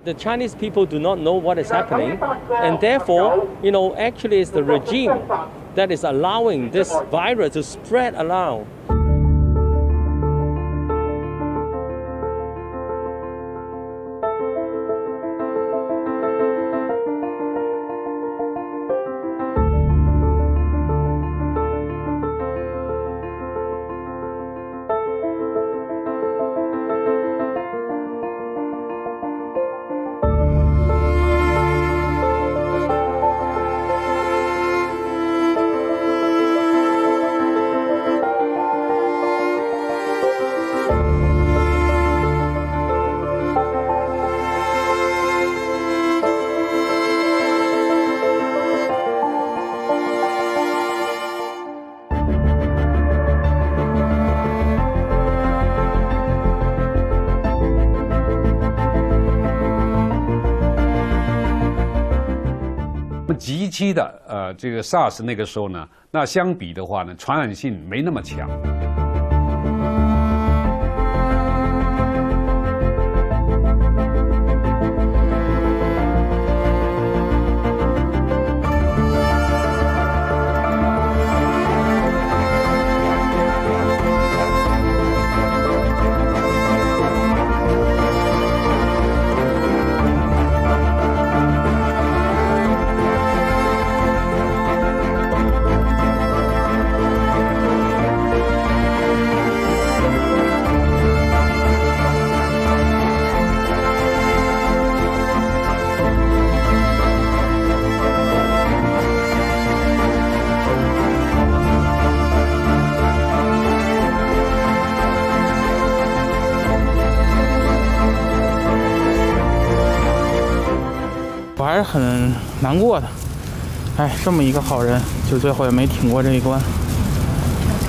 the Chinese people do not know what is happening, and therefore, actually it's the regime that is allowing this virus to spread around. 极期的这个 SARS 那个时候呢，那相比的话呢，传染性没那么强。我还是很难过的，哎，这么一个好人，就最后也没挺过这一关。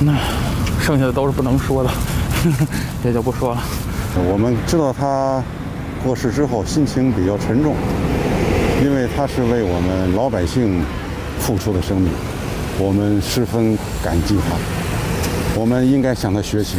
那剩下的都是不能说的，也就不说了。我们知道他过世之后，心情比较沉重，因为他是为我们老百姓付出的生命，我们十分感激他，我们应该向他学习。